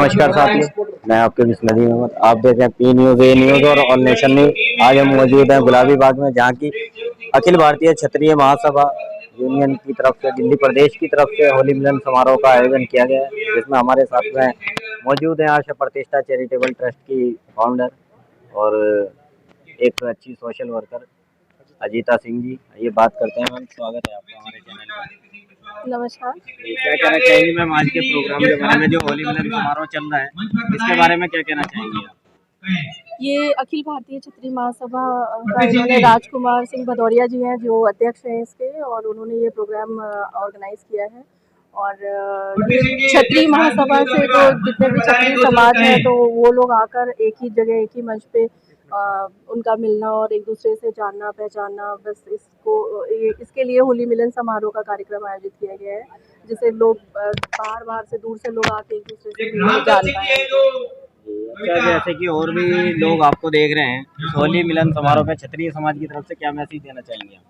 नमस्कार साथियों, मैं आपके बीच नदीम अहमद। आप देख रहे हैं पी न्यूज, ए न्यूज और ऑल नेशन न्यूज। आज हम मौजूद हैं गुलाबी बाग में, जहाँ की अखिल भारतीय क्षत्रिय महासभा यूनियन की तरफ से दिल्ली प्रदेश की तरफ से होली मिलन समारोह का आयोजन किया गया है, जिसमें हमारे साथ में मौजूद हैं आशा प्रतिष्ठा चैरिटेबल ट्रस्ट की फाउंडर और एक अच्छी सोशल वर्कर अजीता सिंह जी। ये बात करते हैं मैम, स्वागत है आपका हमारे चैनल में। नमस्कार। क्या कहना चाहेंगे मैम आज के प्रोग्राम के बारे में, जो होली मिलन समारोह चल रहा है, इसके बारे में क्या कहना चाहेंगे आप? ये अखिल भारतीय क्षत्रिय महासभा का इन्होंने राजकुमार सिंह भदौरिया जी हैं जो अध्यक्ष हैं इसके, और उन्होंने ये प्रोग्राम ऑर्गेनाइज किया है। और क्षत्रिय महासभा से तो जितने भी क्षत्रिय समाज हैं तो वो लोग आकर एक ही जगह एक ही मंच पे उनका मिलना और एक दूसरे से जानना पहचानना, बस इसके लिए होली मिलन समारोह का कार्यक्रम आयोजित किया गया है, जिसे लोग बाहर से दूर से लोग आके एक दूसरे से मिलने जान पाए। अच्छा, जैसे कि और भी लोग आपको देख रहे हैं, इस होली मिलन समारोह में क्षत्रिय समाज की तरफ से क्या मैसेज देना चाहेंगे आप?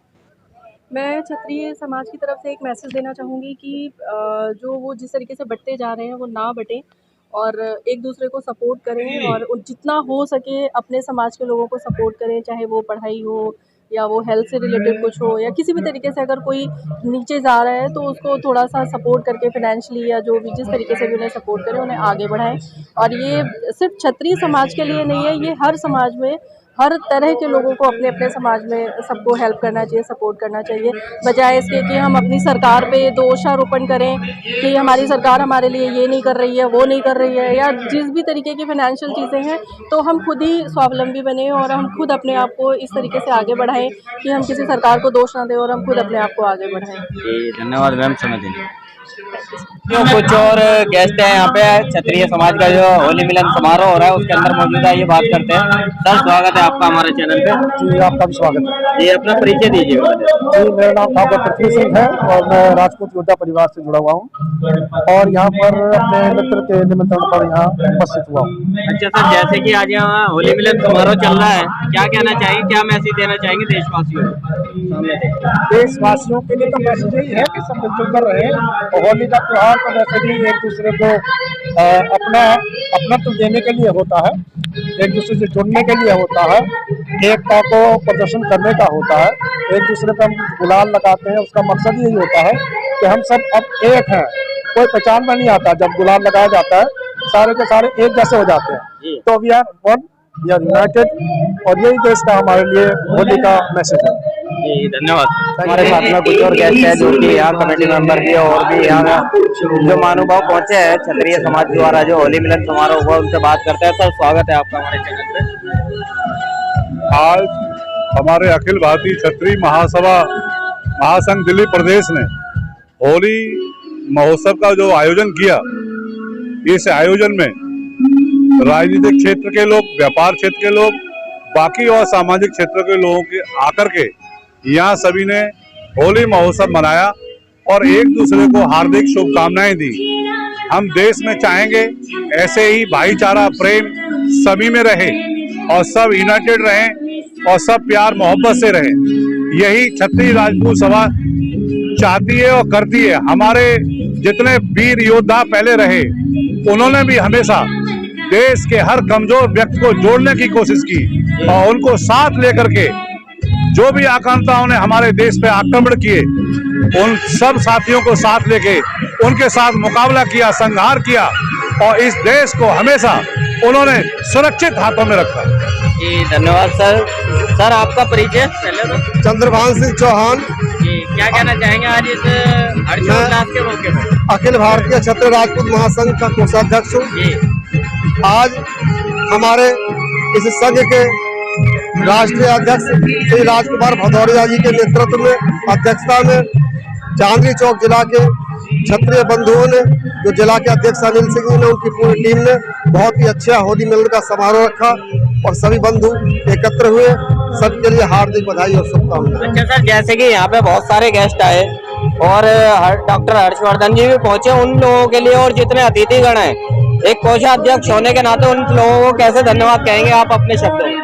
मैं क्षत्रिय समाज की तरफ से एक मैसेज देना चाहूँगी कि जो वो जिस तरीके से बंटते जा रहे हैं वो ना बटें और एक दूसरे को सपोर्ट करें, और जितना हो सके अपने समाज के लोगों को सपोर्ट करें, चाहे वो पढ़ाई हो या वो हेल्थ से रिलेटेड कुछ हो या किसी भी तरीके से अगर कोई नीचे जा रहा है तो उसको थोड़ा सा सपोर्ट करके फाइनेंशियली या जो भी जिस तरीके से भी उन्हें सपोर्ट करें, उन्हें आगे बढ़ाएं। और ये सिर्फ क्षत्रिय समाज के लिए नहीं है, ये हर समाज में हर तरह के लोगों को अपने अपने समाज में सबको हेल्प करना चाहिए, सपोर्ट करना चाहिए, बजाय इसके कि हम अपनी सरकार पे दोषारोपण करें कि हमारी सरकार हमारे लिए ये नहीं कर रही है, वो नहीं कर रही है, या जिस भी तरीके की फाइनेंशियल चीज़ें हैं तो हम खुद ही स्वावलंबी बने और हम खुद अपने आप को इस तरीके से आगे बढ़ाएं कि हम किसी सरकार को दोष ना दें और हम खुद अपने आप को आगे बढ़ाएं। धन्यवाद मैम, समय देने। जो कुछ और गेस्ट हैं यहाँ पे, क्षत्रिय समाज का जो होली मिलन समारोह हो रहा है उसके अंदर मौजूद है, ये बात करते हैं। सर, स्वागत है आपका हमारे चैनल पे। जी, आपका भी स्वागत है। जी, अपना परिचय दीजिए। जी, मेरा नाम ठाकुर पृथ्वी सिंह है और मैं राजपूत योद्धा परिवार से जुड़ा हुआ हूँ और यहाँ पर अपने मित्र के निमंत्रण पर यहाँ उपस्थित हुआ हूँ। अच्छा सर, जैसे कि आज यहाँ होली मिलन समारोह चल रहा है, क्या कहना चाहेंगे, क्या मैसेज देना चाहेंगे देशवासियों को? देशवासियों के लिए तो मैसेज यही है कि सब मिलजुल कर रहे। होली का त्योहार तो वैसे भी एक दूसरे को अपना तो देने के लिए होता है, एक दूसरे से जुड़ने के लिए होता है, एकता को प्रदर्शन करने का होता है। एक दूसरे पे हम गुलाल लगाते हैं, उसका मकसद यही होता है कि हम सब अब एक हैं, कोई पहचान में नहीं आता। जब गुलाल लगाया जाता है सारे के सारे एक जैसे हो जाते हैं, तो we are one, we are united, और यही देश का हमारे लिए होली का मैसेज है। जी, धन्यवाद। हमारे साथ में कुछ और गेस्ट है जो कि यहाँ कमेटी मेंबर भी और भी यहाँ जो महानुभाव पहुंचे हैं क्षत्रिय समाज द्वारा जो होली मिलन समारोह हुआ, उनसे बात करते हैं। सर, स्वागत है आपका हमारे चैनल पे। आज हमारे अखिल भारतीय क्षत्रिय महासभा महासंघ दिल्ली प्रदेश ने होली महोत्सव का जो आयोजन किया, इस आयोजन में राजनीतिक क्षेत्र के लोग, व्यापार क्षेत्र के लोग, बाकी और सामाजिक क्षेत्र के लोगों के आकर के यहाँ सभी ने होली महोत्सव मनाया और एक दूसरे को हार्दिक शुभकामनाएं दी। हम देश में चाहेंगे ऐसे ही भाईचारा प्रेम सभी में रहे और सब यूनाइटेड रहें और सब प्यार मोहब्बत से रहें। यही क्षत्रिय राजपूत सभा चाहती है और करती है। हमारे जितने वीर योद्धा पहले रहे, उन्होंने भी हमेशा देश के हर कमजोर व्यक्ति को जोड़ने की कोशिश की और उनको साथ लेकर के जो भी आकांक्षाओं ने हमारे देश पे आक्रमण किए, उन सब साथियों को साथ लेके उनके साथ मुकाबला किया, संहार किया और इस देश को हमेशा उन्होंने सुरक्षित हाथों में रखा। जी, धन्यवाद सर। सर, आपका परिचय पहले तो। चंद्रभान सिंह चौहान। जी, क्या कहना चाहेंगे आज इस हर्षोल्लास के मौके पर? अखिल भारतीय क्षत्रिय राजपूत महासंघ का कोषाध्यक्ष हूँ। आज हमारे इस संघ के राष्ट्रीय अध्यक्ष श्री राजकुमार भदौरिया जी के नेतृत्व में, अध्यक्षता में चांदनी चौक जिला के क्षत्रिय बंधुओं ने, जो जिला के अध्यक्ष अनिल सिंह ने, उनकी पूरी टीम ने बहुत ही अच्छा होली मिलन का समारोह रखा और सभी बंधु एकत्र हुए। सबके लिए हार्दिक बधाई और शुभकामनाएं। अच्छा सर, जैसे कि यहाँ पे बहुत सारे गेस्ट आए और डॉक्टर हर्षवर्धन जी भी पहुंचे, उन लोगों के लिए और जितने अतिथिगण हैं, एक कोषाध्यक्ष होने के नाते उन लोगों को कैसे धन्यवाद कहेंगे आप अपने शब्दों में?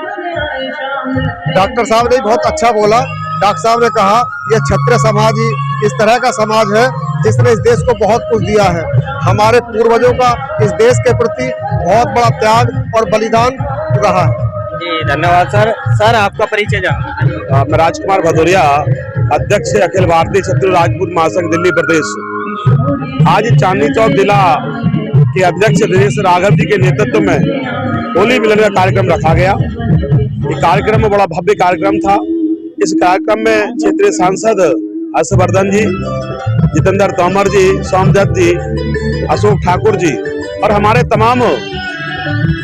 डॉक्टर साहब ने बहुत अच्छा बोला। डॉक्टर साहब ने कहा, ये क्षत्रिय समाज ही इस तरह का समाज है जिसने इस देश को बहुत कुछ दिया है। हमारे पूर्वजों का इस देश के प्रति बहुत बड़ा त्याग और बलिदान रहा है। जी धन्यवाद सर। सर आपका परिचय जानना। मैं राजकुमार भदौरिया, अध्यक्ष अखिल भारतीय क्षत्रिय राजपूत महासंघ दिल्ली प्रदेश। आज चांदनी चौक जिला के अध्यक्ष दिनेश राघव जी के नेतृत्व में होली मिलन का कार्यक्रम रखा गया। ये कार्यक्रम बड़ा भव्य कार्यक्रम था। इस कार्यक्रम में क्षेत्रीय सांसद हर्षवर्धन जी, जितेंद्र तोमर जी, सोमदत्त जी, अशोक ठाकुर जी और हमारे तमाम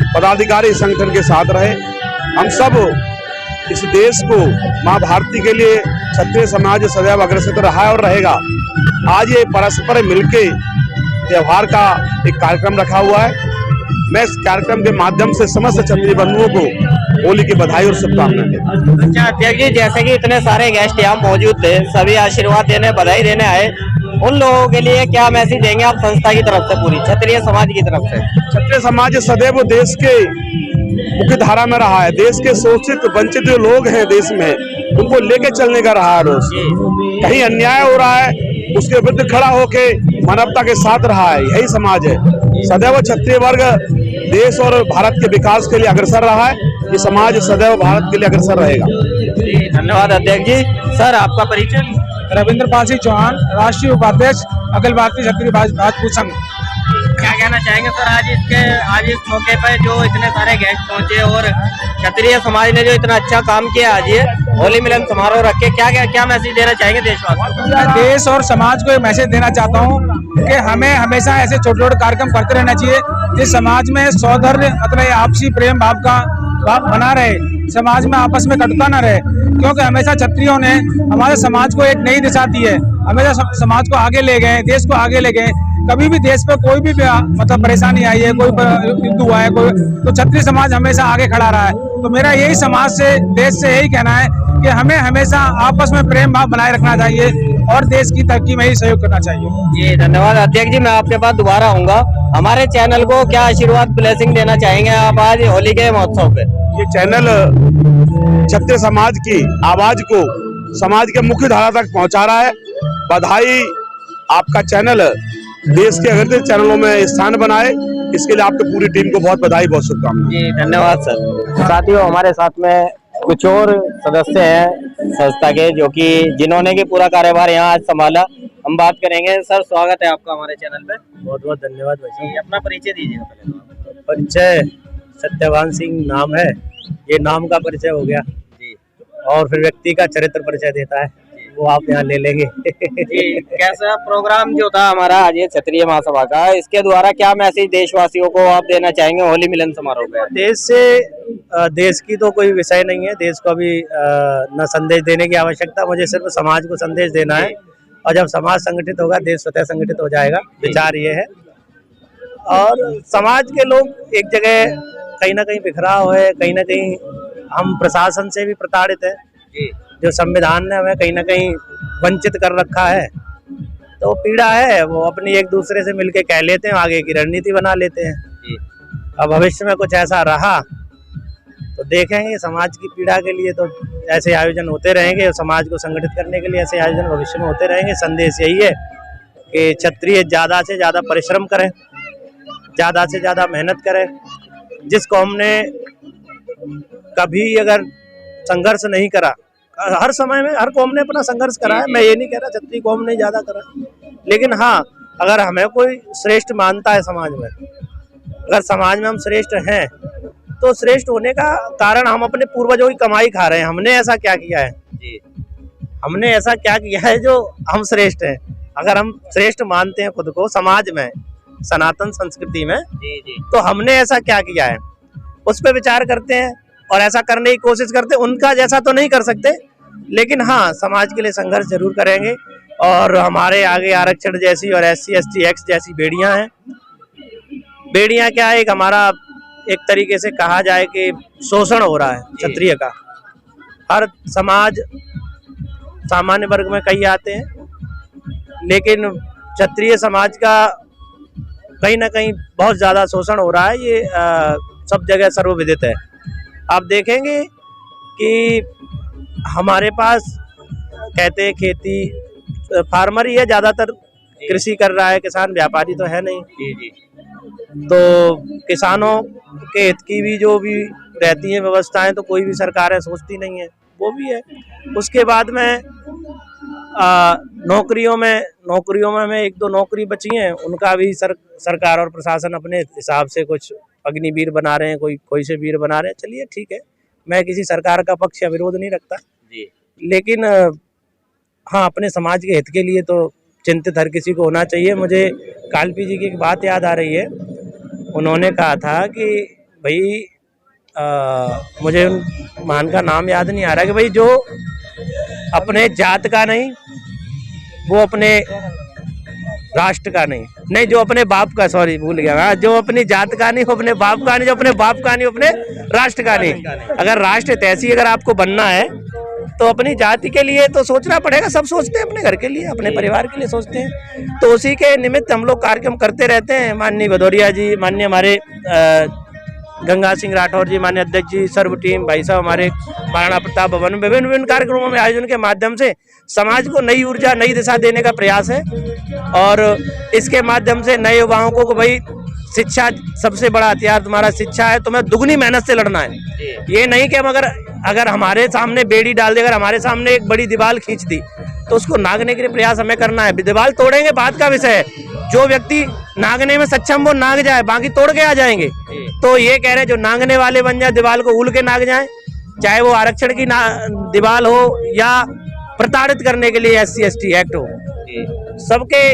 पदाधिकारी संगठन के साथ रहे। हम सब इस देश को मां भारती के लिए क्षत्रिय समाज सदैव अग्रसर रहा है और रहेगा। आज ये परस्पर मिलके त्योहार का एक कार्यक्रम रखा हुआ है। मैं इस कार्यक्रम के माध्यम से समस्त क्षत्रिय बंधुओं को होली की बधाई और शुभकामनाएं देता हूं। अच्छा अध्यक्ष जी, जैसे कि इतने सारे गेस्ट यहाँ मौजूद थे, सभी आशीर्वाद देने बधाई देने आए, उन लोगों के लिए क्या मैसेज देंगे आप संस्था की तरफ से, पूरी क्षत्रिय समाज की तरफ से? क्षत्रिय समाज सदैव देश के मुख्य धारा में रहा है। देश के शोषित वंचित जो लोग हैं देश में, उनको लेके चलने का रहा है रोज। कहीं अन्याय हो रहा है उसके विरुद्ध खड़ा होके मानवता के साथ रहा है, यही समाज है। सदैव क्षत्रिय वर्ग देश और भारत के विकास के लिए अग्रसर रहा है। ये समाज सदैव भारत के लिए अग्रसर रहेगा। धन्यवाद अध्यक्ष जी। सर आपका परिचय? रविंद्र पाल सिंह चौहान, राष्ट्रीय उपाध्यक्ष अखिल भारतीय क्षत्रिय राजपूत संघ। क्या कहना चाहेंगे सर आज इस मौके पर जो इतने सारे गेस्ट पहुंचे और क्षत्रिय समाज ने जो इतना अच्छा काम किया, आज ये होली मिलन समारोह रख के क्या मैसेज देना चाहेंगे देशवासियों को? मैं देश और समाज को एक मैसेज देना चाहता हूँ कि हमें हमेशा ऐसे छोटे छोटे कार्यक्रम करते रहना चाहिए जिस समाज में सौहार्द मतलब आपसी प्रेम भाव का बना रहे, समाज में आपस में कटुता न रहे। क्योंकि हमेशा क्षत्रियों ने हमारे समाज को एक नई दिशा दी है, हमेशा समाज को आगे ले गए, देश को आगे ले गए। कभी भी देश पे कोई भी मतलब परेशानी आई है, कोई युद्ध हुआ है, कोई तो क्षत्रिय समाज हमेशा आगे खड़ा रहा है। तो मेरा यही समाज से, देश से यही कहना है कि हमें हमेशा आपस में प्रेम भाव बनाए रखना चाहिए और देश की तरक्की में ही सहयोग करना चाहिए। जी धन्यवाद अध्यक्ष जी। मैं आपके पास दोबारा आऊंगा। हमारे चैनल को क्या आशीर्वाद ब्लेसिंग देना चाहेंगे आप आज होली के महोत्सव पे? ये चैनल क्षत्रिय समाज की आवाज को समाज के मुख्य धारा तक पहुंचा रहा है। बधाई, आपका चैनल देश के अग्रणी चैनलों में स्थान बनाए, इसके लिए आपकी पूरी टीम को बहुत बधाई, बहुत शुभकामनाएं। जी धन्यवाद सर। साथियों हमारे साथ में कुछ और सदस्य हैं संस्था के जिन्होंने की पूरा कार्यभार यहाँ आज संभाला। हम बात करेंगे। सर स्वागत है आपका हमारे चैनल पे। बहुत बहुत धन्यवाद भाई। अपना परिचय दीजिएगा पहले। परिचय सत्यवान सिंह नाम है, ये नाम का परिचय हो गया जी। और फिर व्यक्ति का चरित्र परिचय देता है, वो आप यहाँ ले लेंगे। जी कैसा प्रोग्राम जो था हमारा आज ये क्षत्रिय महासभा का, इसके द्वारा क्या मैसेज देशवासियों को आप देना चाहेंगे होली मिलन समारोह पे? देश की तो कोई विषय नहीं है, देश को अभी न संदेश देने की आवश्यकता, मुझे सिर्फ समाज को संदेश देना है। और जब समाज संगठित होगा देश स्वतः संगठित हो जाएगा, विचार ये है। और समाज के लोग एक जगह कहीं ना कहीं बिखराव है, कहीं ना कहीं हम प्रशासन से भी प्रताड़ित है, जो संविधान ने हमें कहीं ना कहीं वंचित कर रखा है। तो पीड़ा है, वो अपनी एक दूसरे से मिलके कह लेते हैं, आगे की रणनीति बना लेते हैं। अब भविष्य में कुछ ऐसा रहा तो देखेंगे। समाज की पीड़ा के लिए तो ऐसे आयोजन होते रहेंगे और समाज को संगठित करने के लिए ऐसे आयोजन भविष्य में होते रहेंगे। संदेश यही है कि क्षत्रिय ज़्यादा से ज़्यादा परिश्रम करें, ज़्यादा से ज़्यादा मेहनत करें। जिस कौम ने कभी अगर संघर्ष नहीं करा, हर समय में हर कौम ने अपना संघर्ष करा है, मैं ये नहीं कह रहा क्षत्रिय कौम ने ज़्यादा करा, लेकिन हाँ अगर हमें कोई श्रेष्ठ मानता है समाज में, अगर समाज में हम श्रेष्ठ हैं तो श्रेष्ठ होने का कारण हम अपने पूर्वजों की कमाई खा रहे हैं। हमने ऐसा क्या किया है जी, हमने ऐसा क्या किया है जो हम श्रेष्ठ हैं? अगर हम श्रेष्ठ मानते हैं खुद को समाज में, सनातन संस्कृति में, तो हमने ऐसा क्या किया है उस पर विचार करते हैं और ऐसा करने की कोशिश करते हैं। उनका जैसा तो नहीं कर सकते, लेकिन हाँ समाज के लिए संघर्ष जरूर करेंगे। और हमारे आगे आरक्षण जैसी और SC ST एक्ट जैसी बेड़ियां हैं। बेड़ियां क्या है, एक हमारा एक तरीके से कहा जाए कि शोषण हो रहा है क्षत्रिय का। हर समाज सामान्य वर्ग में कई आते हैं, लेकिन क्षत्रिय समाज का कहीं ना कहीं बहुत ज़्यादा शोषण हो रहा है। ये सब जगह सर्वविदित है। आप देखेंगे कि हमारे पास कहते हैं खेती फार्मर ही है ज़्यादातर कृषि कर रहा है किसान, व्यापारी तो है नहीं। जी जी तो किसानों के हित की भी जो भी रहती हैं व्यवस्थाएं तो कोई भी सरकारें सोचती नहीं है, वो भी है। उसके बाद में नौकरियों में हमें 1-2 नौकरी बची हैं, उनका भी सरकार और प्रशासन अपने हिसाब से कुछ अग्निवीर बना रहे हैं, कोई से वीर बना रहे हैं। चलिए ठीक है, मैं किसी सरकार का पक्ष या विरोध नहीं रखता, जी लेकिन हाँ अपने समाज के हित के लिए तो चिंतित हर किसी को होना चाहिए। मुझे कालपी जी की एक बात याद आ रही है, उन्होंने कहा था कि भाई मुझे उन महान का नाम याद नहीं आ रहा कि भाई जो अपने जात का नहीं वो अपने राष्ट्र का नहीं जो अपने बाप का, सॉरी भूल गया, हाँ, जो अपनी जात का नहीं वो अपने बाप का नहीं, जो अपने बाप का नहीं वो अपने राष्ट्र का नहीं। अगर राष्ट्र तैसी अगर आपको बनना है तो अपनी जाति के लिए तो सोचना पड़ेगा। सब सोचते हैं अपने घर के लिए, अपने परिवार के लिए सोचते हैं, तो उसी के निमित्त हम लोग कार्यक्रम करते रहते हैं। माननीय भदौरिया जी, माननीय हमारे गंगा सिंह राठौर जी, माननीय अध्यक्ष जी, सर्व टीम, भाई साहब हमारे महाराणा प्रताप भवन में विभिन्न कार्यक्रमों में आयोजन के माध्यम से समाज को नई ऊर्जा, नई दिशा देने का प्रयास है। और इसके माध्यम से नए युवाओं को भाई शिक्षा, सबसे बड़ा हथियार तुम्हारा शिक्षा है, तुम्हें दुगनी मेहनत से लड़ना है। ये नहीं कि हम अगर हमारे सामने बेड़ी डाल दे, अगर हमारे सामने एक बड़ी दीवार खींच दी तो उसको नागने के लिए प्रयास हमें करना है। दीवार तोड़ेंगे बात का विषय है, जो व्यक्ति नागने में सक्षम वो नाग जाए, बाकी तोड़ के आ जाएंगे। तो ये कह रहे हैं जो नागने वाले बन जाए, दीवार को उल के नाग जाए, चाहे वो आरक्षण की दीवार हो या प्रताड़ित करने के लिए SC ST एक्ट हो, सबके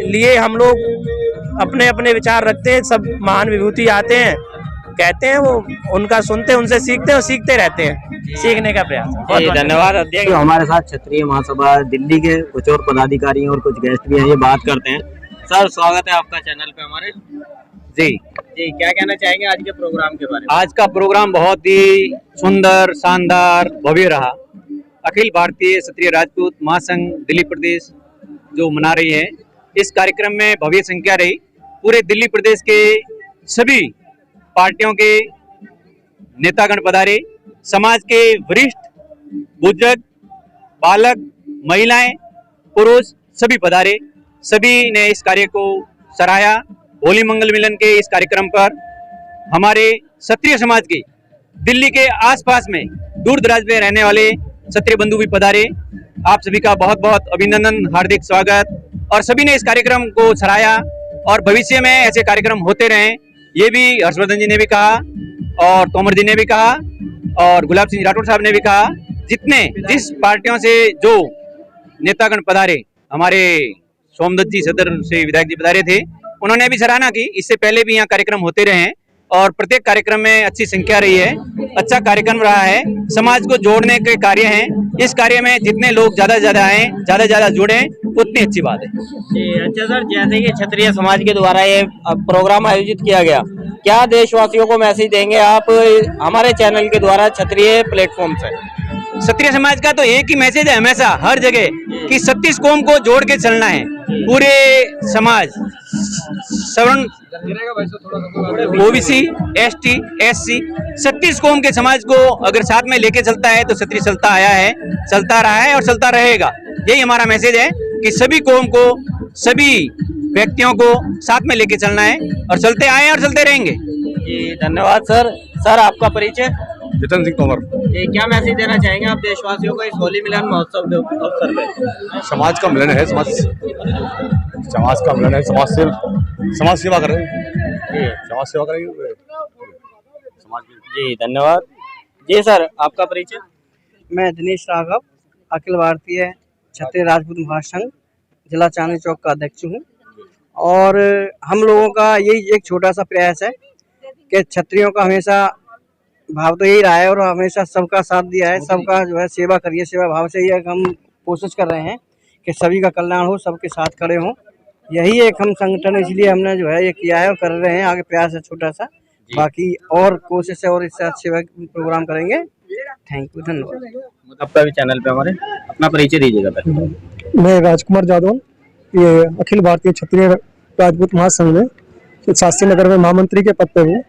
लिए हम लोग अपने अपने विचार रखते हैं। सब महान विभूति आते हैं, कहते हैं, वो उनका सुनते हैं, उनसे सीखते हैं और सीखते रहते हैं, सीखने का प्रयास। धन्यवाद अध्यक्ष। हमारे साथ क्षत्रिय महासभा दिल्ली के कुछ और पदाधिकारी और कुछ गेस्ट भी हैं, ये बात करते हैं। सर स्वागत है आपका चैनल पे हमारे। जी जी, क्या कहना चाहेंगे आज के प्रोग्राम के बारे में? आज का प्रोग्राम बहुत ही सुंदर, शानदार, भव्य रहा। अखिल भारतीय क्षत्रिय राजपूत महासंघ दिल्ली प्रदेश जो मना रही है, इस कार्यक्रम में भव्य संख्या रही। पूरे दिल्ली प्रदेश के सभी पार्टियों के नेतागण पधारे, समाज के वरिष्ठ, बुजुर्ग, बालक, महिलाएं, पुरुष सभी पधारे। सभी ने इस कार्य को सराहा। होली मंगल मिलन के इस कार्यक्रम पर हमारे क्षत्रिय समाज के दिल्ली के आसपास में दूर दराज में रहने वाले क्षत्रिय बंधु भी पधारे। आप सभी का बहुत बहुत अभिनंदन, हार्दिक स्वागत। और सभी ने इस कार्यक्रम को सराहा और भविष्य में ऐसे कार्यक्रम होते रहें, ये भी हर्षवर्धन जी ने भी कहा और तोमर जी ने भी कहा और गुलाब सिंह राठौर साहब ने भी कहा। जिस पार्टियों से जो नेतागण पधारे, हमारे सोमदत्त जी सदर से विधायक जी पधारे थे, उन्होंने भी सराहना की। इससे पहले भी यहाँ कार्यक्रम होते रहे हैं और प्रत्येक कार्यक्रम में अच्छी संख्या रही है, अच्छा कार्यक्रम रहा है। समाज को जोड़ने के कार्य हैं, इस कार्य में जितने लोग ज्यादा से ज्यादा आए, ज्यादा से ज्यादा जुड़े, उतनी अच्छी बात है। जी अच्छा सर, जैसे कि क्षत्रिय समाज के द्वारा ये प्रोग्राम आयोजित किया गया, क्या देशवासियों को मैसेज देंगे आप हमारे चैनल के द्वारा क्षत्रिय प्लेटफॉर्म से? क्षत्रिय समाज का तो एक ही मैसेज है हमेशा हर जगह कि 36 कौम को जोड़ के चलना है। पूरे समाज, सवर्ण, OBC, ST, SC 36 कौम के समाज को अगर साथ में लेके चलता है तो क्षत्रिय चलता आया है, चलता रहा है और चलता रहेगा। यही हमारा मैसेज है कि सभी कौम को, सभी व्यक्तियों को साथ में लेके चलना है और चलते आए और चलते रहेंगे। जी धन्यवाद सर। सर आपका परिचय? जितेंद्र सिंह तोमर। क्या मैसेज देना चाहेंगे आप देशवासियों को इस होली मिलन महोत्सव के अवसर पे? समाज का मिलन है, समाज का मिलन है, समाज सेवा करें, समाज सेवा करेंगे समाज की। जी धन्यवाद। जी सर आपका परिचय? मैं दिनेश राघव, अखिल भारतीय क्षत्रिय राजपूत महासंघ जिला चांदनी चौक का अध्यक्ष हूँ। और हम लोगों का यही एक छोटा सा प्रयास है कि क्षत्रियों का हमेशा भाव तो यही रहा है और हमेशा सबका साथ दिया है, सबका जो है सेवा करिए, सेवा भाव से ही हम कोशिश कर रहे हैं कि सभी का कल्याण हो, सबके साथ खड़े हों। यही एक हम संगठन, इसलिए हमने जो है ये किया है और कर रहे हैं। आगे प्रयास है छोटा सा, बाकी और कोशिश है और इससे अच्छे प्रोग्राम करेंगे। थैंक यू, धन्यवाद। आपका भी चैनल पे हमारे अपना परिचय दीजिएगा पहले। मैं राजकुमार जादव, ये अखिल भारतीय क्षत्रिय राजपूत महासंघ में शास्त्री नगर में महामंत्री के पद पे हूँ।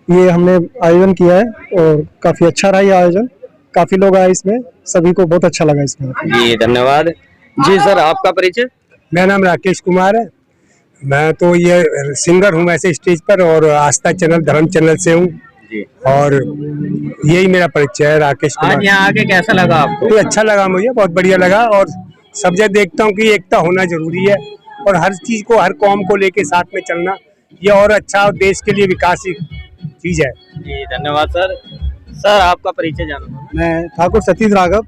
ये हमने आयोजन किया है और काफी अच्छा रहा ये आयोजन, काफी लोग आए इसमें, सभी को बहुत अच्छा लगा इसमें। जी धन्यवाद। जी सर आपका परिचय? मेरा नाम राकेश कुमार है। मैं तो ये सिंगर हूँ वैसे स्टेज पर, और आस्था चैनल धर्म चैनल से हूँ जी। और यही मेरा परिचय है, राकेश कुमार। आज यहाँ आके कैसा लगा आपको? तो अच्छा लगा मुझे, बहुत बढ़िया लगा। और सब जगह देखता हूँ कि एकता होना जरूरी है, और हर चीज को, हर कौम को लेके साथ में चलना ये और अच्छा, और देश के लिए विकास की चीज है। जी धन्यवाद सर। सर आपका परिचय जानना। मैं ठाकुर सतीश राघव,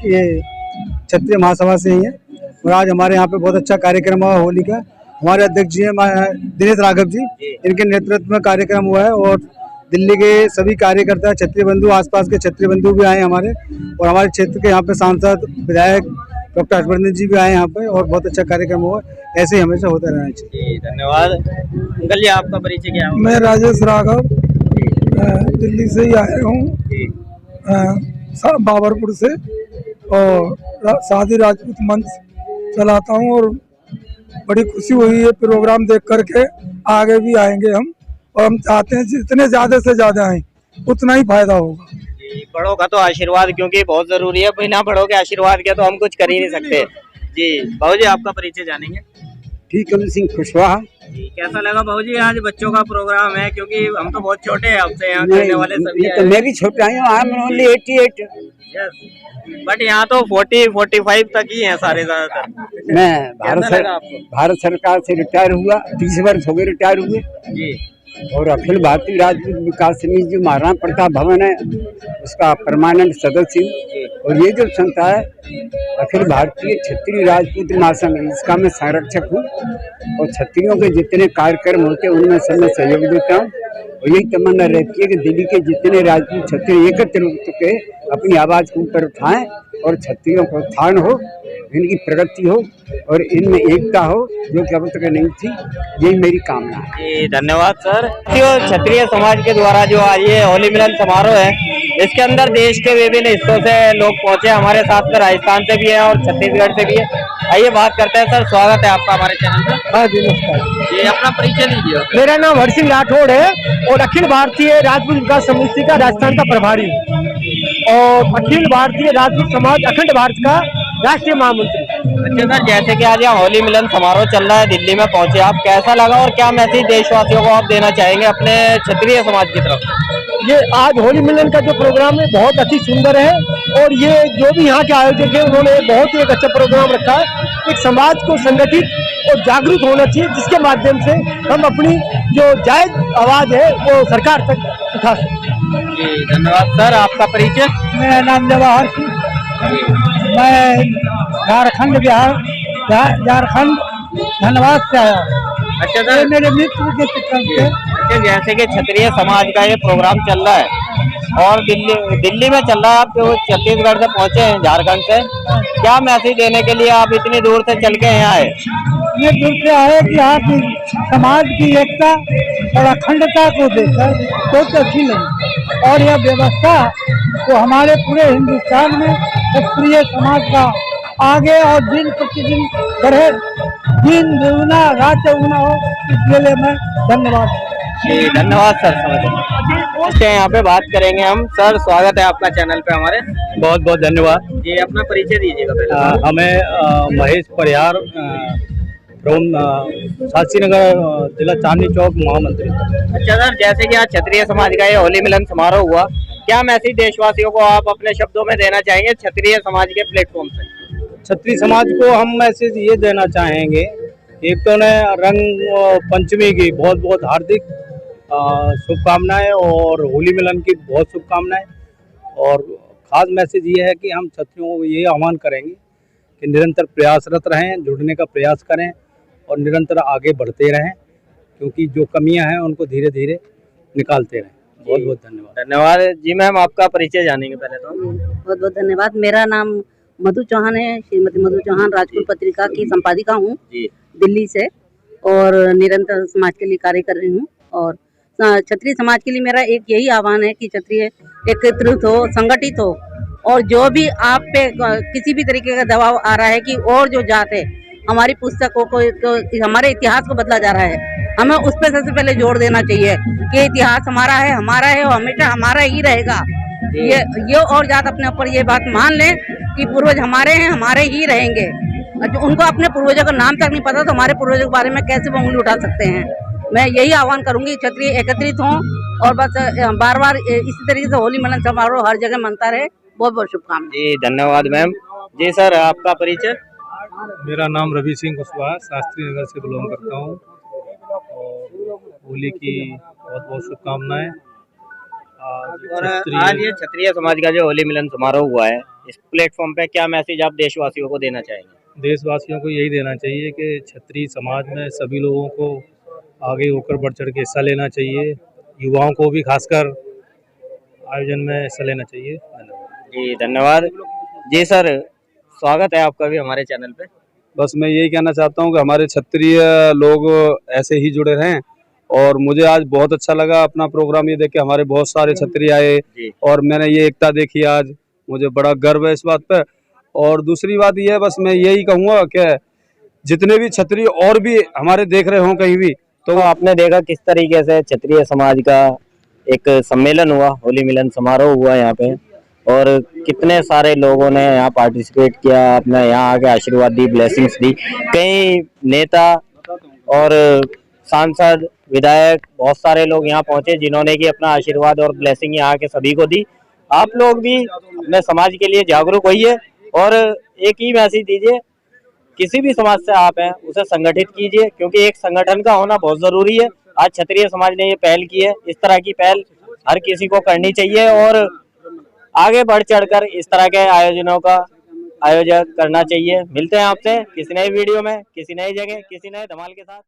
ये क्षत्रिय महासभा से ही है, और आज हमारे यहाँ पे बहुत अच्छा कार्यक्रम हुआ होली का। हमारे अध्यक्ष जी हैं दिनेश राघव जी, इनके नेतृत्व में कार्यक्रम हुआ है, और दिल्ली के सभी कार्यकर्ता, क्षत्रिय बंधु, आसपास के क्षत्रिय बंधु भी आए हमारे, और हमारे क्षेत्र के यहाँ पे सांसद, विधायक डॉक्टर हर्षवर्धन जी भी आए यहाँ पे, और बहुत अच्छा कार्यक्रम हुआ। ऐसे ही हमेशा होता रहना चाहिए। धन्यवाद। अंकल जी आपका परिचय क्या है? मैं राजेश राघव, दिल्ली से ही आया हूँ, बाबरपुर से, और शादी राजपूत मंच चलाता हूँ, और बड़ी खुशी हुई है प्रोग्राम देख करके। आगे भी आएंगे हम, और हम चाहते हैं जितने ज्यादा से ज्यादा आए उतना ही फायदा होगा। बड़ों का तो आशीर्वाद क्योंकि बहुत जरूरी है, बिना बड़ों के आशीर्वाद के तो हम कुछ कर ही नहीं सकते। जी बाबूजी आपका परिचय जानेंगे। ठीक है, सिंह कुशवाहा। जी कैसा लगा बाबूजी आज बच्चों का प्रोग्राम है, क्योंकि हम तो बहुत छोटे हैं आपसे, यहाँ करने वाले सभी तो मैं भी छोटा हूँ, I am only 88। Yes, but यहाँ तो 40-45 तक ही है सारे ज्यादातर। मैं आपको? भारत सरकार से रिटायर हुआ, 30 वर्ष हो गए रिटायर हुए। जी और अखिल भारतीय राजपूत विकास समिति जो महाराणा प्रताप भवन है उसका परमानेंट सदस्य हूँ। और ये जो संस्था है अखिल भारतीय क्षत्रिय राजपूत महासंघ, इसका मैं संरक्षक हूँ, और क्षत्रियों के जितने कार्यक्रम होते हैं उनमें सब मैं सहयोग देता हूँ। और यही तमन्ना रहती है कि दिल्ली के जितने राजपूत क्षत्रिय एकत्र हो के अपनी आवाज को ऊपर उठाएं, और क्षत्रियों को उत्थान हो, इनकी प्रगति हो, और इनमें एकता हो, जो कि अब तक नहीं थी। यही मेरी कामना है। जी धन्यवाद सर। क्षत्रिय समाज के द्वारा जो आज ये होली मिलन समारोह है, इसके अंदर देश के विभिन्न हिस्सों से लोग पहुंचे, हमारे साथ में राजस्थान से भी है और छत्तीसगढ़ से भी है। आइए बात करते हैं। सर स्वागत है आपका हमारे चैनल पर। हाँ जी, नमस्कार। ये अपना परिचय लीजिए। मेरा नाम हरसिंह राठौड़ है, और अखिल भारतीय राजपूत विकास समिति का राजस्थान का प्रभारी हूँ, और अखिल भारतीय राजपूत समाज अखंड भारत का राष्ट्रीय महामंत्री। अच्छा सर, जैसे कि आज यहाँ होली मिलन समारोह चल रहा है, दिल्ली में पहुंचे आप, कैसा लगा और क्या मैसेज देशवासियों को आप देना चाहेंगे अपने क्षत्रिय समाज की तरफ? ये आज होली मिलन का जो प्रोग्राम है बहुत अति सुंदर है, और ये जो भी यहाँ के आयोजक है उन्होंने बहुत ही एक अच्छा प्रोग्राम रखा है। एक समाज को संगठित और जागरूक होना चाहिए, जिसके माध्यम से हम अपनी जो जायज आवाज है वो सरकार तक उठा सकते। जी धन्यवाद सर। आपका परिचय? मेरा नाम जवाहर सिंह, मैं झारखंड धनबाद से आया। अच्छा सर, मेरे मित्र के चित्रण से। अच्छा जैसे कि क्षत्रिय समाज का ये प्रोग्राम चल रहा है और दिल्ली में चल रहा है, आप जो छत्तीसगढ़ से पहुंचे हैं झारखंड से, क्या मैसेज देने के लिए आप इतनी दूर से चल के यहाँ आए? ये दूर से आए कि यहाँ की समाज की एकता और अखंडता को देखकर बहुत अच्छी लगी, और यह व्यवस्था को हमारे पूरे हिंदुस्तान में क्षत्रिय समाज का आगे और दिन प्रतिदिन बढ़े, दिन दुगुना रात चौगुना हो, इसके लिए मैं धन्यवाद। जी धन्यवाद सर। समझ यहाँ पे बात करेंगे हम। सर स्वागत है आपका चैनल पे हमारे। बहुत बहुत धन्यवाद। जी अपना परिचय दीजिएगा पहले। हमें महेश परिहार फ्रॉम शास्त्रीनगर, जिला चांदनी चौक, महामंत्री। अच्छा सर, जैसे कि आज क्षत्रिय समाज का ये होली मिलन समारोह हुआ, क्या मैसेज देशवासियों को आप अपने शब्दों में देना चाहेंगे क्षत्रिय समाज के प्लेटफॉर्म से? क्षत्रिय समाज को हम मैसेज ये देना चाहेंगे, एक तो ने रंग पंचमी की बहुत बहुत हार्दिक शुभकामनाएं, और होली मिलन की बहुत शुभकामनाएं। और खास मैसेज ये है कि हम क्षत्रियों को ये आह्वान करेंगे कि निरंतर प्रयासरत रहें, जुड़ने का प्रयास करें और निरंतर आगे बढ़ते रहें, क्योंकि जो कमियां हैं उनको धीरे धीरे निकालते रहें। बहुत बहुत धन्यवाद। धन्यवाद जी। मैम आपका परिचय जानेंगे पहले तो। बहुत बहुत धन्यवाद। मेरा नाम मधु चौहान है, श्रीमती मधु चौहान, राजपूत पत्रिका की संपादिका हूँ दिल्ली से, और निरंतर समाज के लिए कार्य कर रही हूँ। और क्षत्रिय समाज के लिए मेरा एक यही आह्वान है कि क्षत्रिय एकत्रित हो, संगठित हो, और जो भी आप पे किसी भी तरीके का दबाव आ रहा है कि और जो जात है हमारी पुस्तकों को हमारे इतिहास को बदला जा रहा है, हमें उस पर सबसे पहले जोर देना चाहिए कि इतिहास हमारा है और हमेशा हमारा ही रहेगा। ये और जात अपने ऊपर ये बात मान लें कि पूर्वज हमारे हैं, हमारे ही रहेंगे। उनको अपने पूर्वजों का नाम तक नहीं पता, तो हमारे पूर्वजों के बारे में कैसे वो उंगली उठा सकते हैं। मैं यही आह्वान करूंगी क्षत्रिय एकत्रित हों और बस बार बार इसी तरीके से होली मिलन समारोह हर जगह मनता रहे। बहुत बहुत शुभकामनाएं। जी धन्यवाद मैम। जी सर, आपका परिचय? मेरा नाम रवि सिंह कुशवाहा, शास्त्री नगर से बिलोंग करता हूँ और होली की बहुत बहुत शुभकामनाएं। और आज ये क्षत्रिय समाज का जो होली मिलन समारोह हुआ है, इस प्लेटफॉर्म पे क्या मैसेज आप देशवासियों को देना चाहेंगे? देशवासियों को यही देना चाहिए कि क्षत्रिय समाज में सभी लोगों को आगे होकर बढ़ चढ़ के हिस्सा लेना चाहिए, युवाओं को भी खासकर आयोजन में हिस्सा लेना चाहिए। जी धन्यवाद। जी सर, स्वागत है आपका भी हमारे चैनल पे। बस मैं यही कहना चाहता हूँ कि हमारे क्षत्रिय लोग ऐसे ही जुड़े रहें और मुझे आज बहुत अच्छा लगा अपना प्रोग्राम ये देख के। हमारे बहुत सारे क्षत्रिय आए और मैंने ये एकता देखी आज, मुझे बड़ा गर्व है इस बात पे। और दूसरी बात ये है, बस मैं यही कहूँगा कि जितने भी क्षत्रिय और भी हमारे देख रहे हों कहीं भी, तो आपने देखा किस तरीके से क्षत्रिय समाज का एक सम्मेलन हुआ, होली मिलन समारोह हुआ यहाँ पे, और कितने सारे लोगों ने यहाँ पार्टिसिपेट किया, अपना यहाँ आके आशीर्वाद दी, ब्लेसिंग्स दी। कई नेता और सांसद, विधायक, बहुत सारे लोग यहाँ पहुंचे जिन्होंने कि अपना आशीर्वाद और ब्लेसिंग यहाँ के सभी को दी। आप लोग भी अपने समाज के लिए जागरूक होइए और एक ही मैसेज दीजिए, किसी भी समाज से आप हैं उसे संगठित कीजिए, क्योंकि एक संगठन का होना बहुत जरूरी है। आज क्षत्रिय समाज ने ये पहल की है, इस तरह की पहल हर किसी को करनी चाहिए और आगे बढ़ चढ़कर इस तरह के आयोजनों का आयोजन करना चाहिए। मिलते हैं आपसे किसी नई वीडियो में, किसी नई जगह, किसी नए धमाल के साथ।